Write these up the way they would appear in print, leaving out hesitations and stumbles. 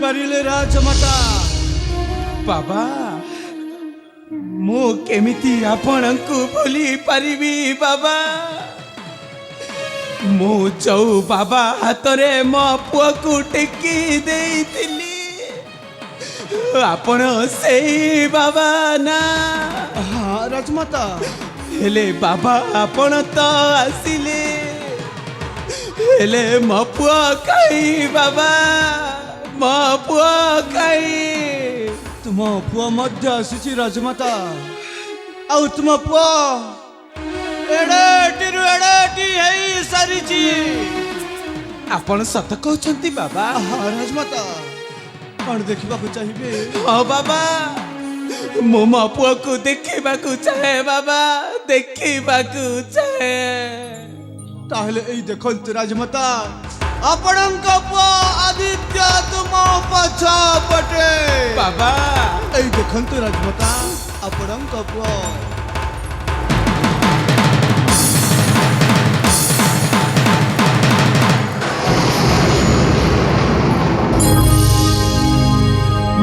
पारिले राजमाता बाबा मु केमिति आपणଙ୍କୁ भूली पारिबी बाबा मु जो बाबा हातरे मो पुआ को टेकी देइतिली आपण सेई बाबा ना हाँ राजमाता हेले बाबा आपण तो आसिले हेले मो पुआ काई बाबा मो पुआ काई तुम पुआ मध्य आसी राजमाता आउ तुम पुआ एडेटिरु एडेटी हेई सारिची आपण सत कहउछंती बाबा हाँ राजमाता कौन देखा चाहिए हाँ बाबा मो मो पुआ को देखा चाहे बाबा देखा चाहे ताहले एई देखंतु राजमाता आपणक पुआ आदित्य तुम पछा पटे बाबा एई देखंतु राजमाता आपणक पुआ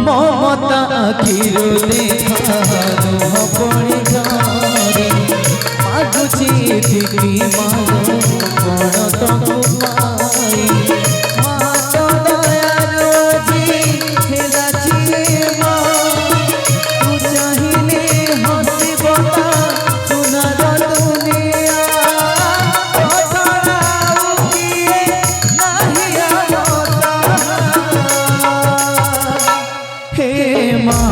ममता आखिरु देखा दुह पड़ी जारी मागुची दिदी मागो कोण तकु पाई मा तो दयारो जी हेलाची मा तू चाहिले हसिबता सुनार दुनिया पछड़ाऊ किए नाही आवता हे माँ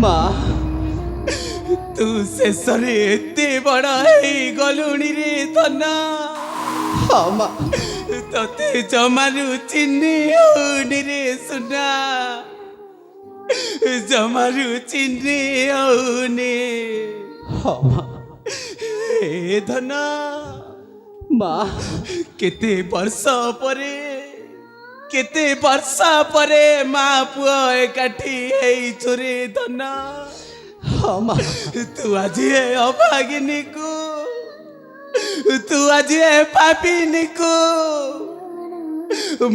माँ तू शेषरे एते बड़ा गलुणी रे धना हाँ माँ तते जमारू चिन्नी हौनी रे सुना जमारू चिन्नी हौनी हाँ माँ ए धना माँ केते वर्ष परे माँ पुआ एकाठी चोरे धना हाँ माँ तू आज अभागिनी को तू आज पापिनी को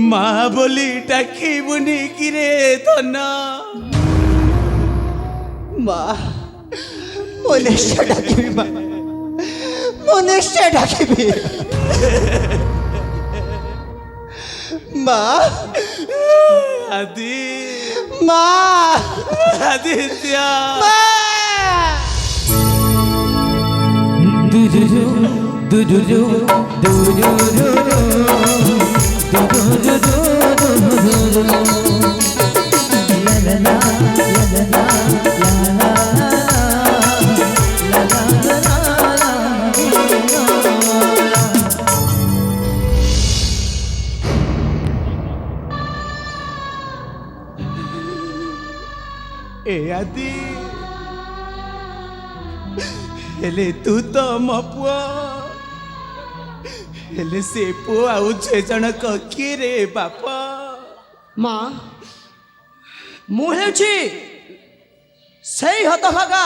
माँ बोली डाकिबुनी किरे धना माँ ମୁଁ ନିଶ୍ଚୟ ଡାକିବି ମା ମୁଁ ନିଶ୍ଚୟ ଡାକିବି ମା आदि ମା आदित्य दुरुरु दुरुरु दुरुरु दुरुरु ला ला ला ए आदि हेले तू तो मो पुआ हेले से पुआ आउ छे जनक किए रे बापा माँ मु हेउछि सेई हतभागा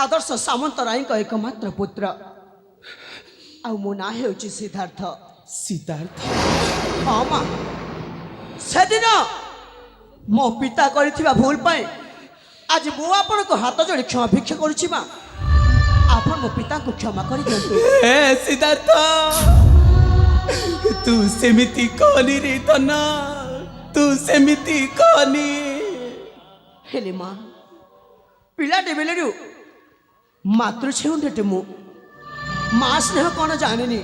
आदर्श सामंतराय एकमात्र पुत्र आ मो ना हेउछि सिद्धार्थ सिद्धार्थ हाँ माँ से दिन मो पिता करथिबा भूल पाए आज मु आपण को हाथ जोड़ी क्षमा भिक्षा करुछि माँ आपण मो पिता को क्षमा कर दियंतु ए सिद्धार्थ तू सेमिति कहनी रे धना तू सेमिति कहनी हेले माँ पिलाटे बेलू मातृछेउंटे मु माँ स्नेह कौन जानी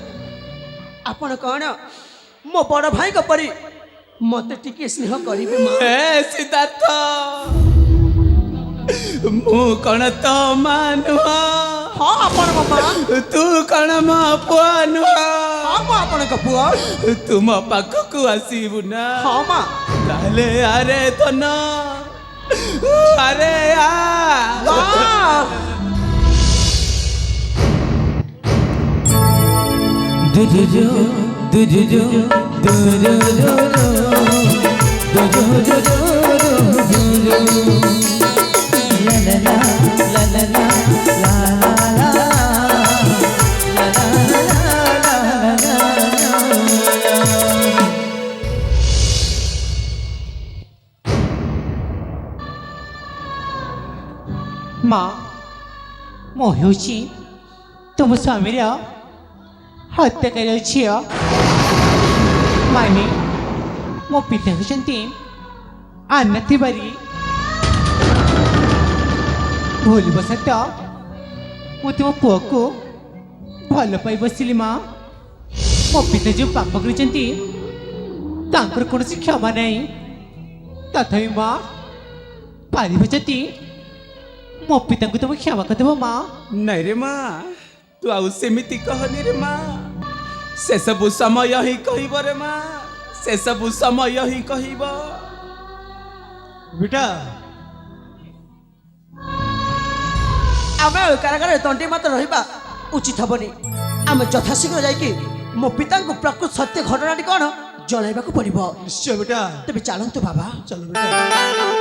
आपण कौन मो बड़ भाई परी ମତେ ଟିକେ ସ୍ନେହ କରିବେ ମା। ହେ ସିଦ୍ଧାର୍ଥ ମୁଁ କଣ ତ ମା ନୁହଁ ହଁ ଆପଣ ମୋ ମା। ତୁ କଣ ମୋ ପୁଅ ନୁହଁ ହଁ ମୁଁ ଆପଣଙ୍କ ପୁଅ। ତୁ ମୋ ପାଖକୁ ଆସିବୁ ନା ହଁ ମା। ତାହେଲେ ଆରେ ଧନ ଆରେ ଆ ମା দুজুজু দুজুজু দুজুজু দুজুজু লা লা লা লা লা লা লা লা লা ମା ମୁଁ ହେଉଛି ତୁମ ସ୍ୱାମୀର ହତ୍ୟାକାରୀ ଝିଅ ମାନେ ମୋ ପିତା ହେଉଛନ୍ତି ଆନା ତିୱାରୀ। ଭୁଲବଶତଃ ମୁଁ ତୁମ ପୁଅକୁ ଭଲ ପାଇ ବସିଲି ମା। ମୋ ପିତା ଯେଉଁ ପାପ କରିଛନ୍ତି ତାଙ୍କର କୌଣସି କ୍ଷମା ନାହିଁ। ତଥାପି ମା ପାରିବ ଯଦି ମୋ ପିତାଙ୍କୁ ତମେ କ୍ଷମା କରିଦେବ ମା। ନାଇଁ ରେ ମା ତୁ ଆଉ ସେମିତି କହନି ରେ ମା ସେ ସବୁ ସମୟ ହିଁ କହିବ ରେ ମା ସେ ସବୁ ସମୟ ହିଁ କହିବ। बेटा ଆମେ କାରାଗାରରେ ତଣ୍ଟି ମାତ୍ର ରହିବା ଉଚିତ ହବନି। ଆମେ ଯଥାଶୀଘ୍ର ଯାଇକି ମୋ ପିତାଙ୍କୁ ପ୍ରକୃତ ସତ୍ୟ ଘଟଣାଟି କ'ଣ ଜଣାଇବାକୁ ପଡ଼ିବ। निश्चय बेटा ତେବେ ଚାଲନ୍ତୁ ବାବା। चलो बेटा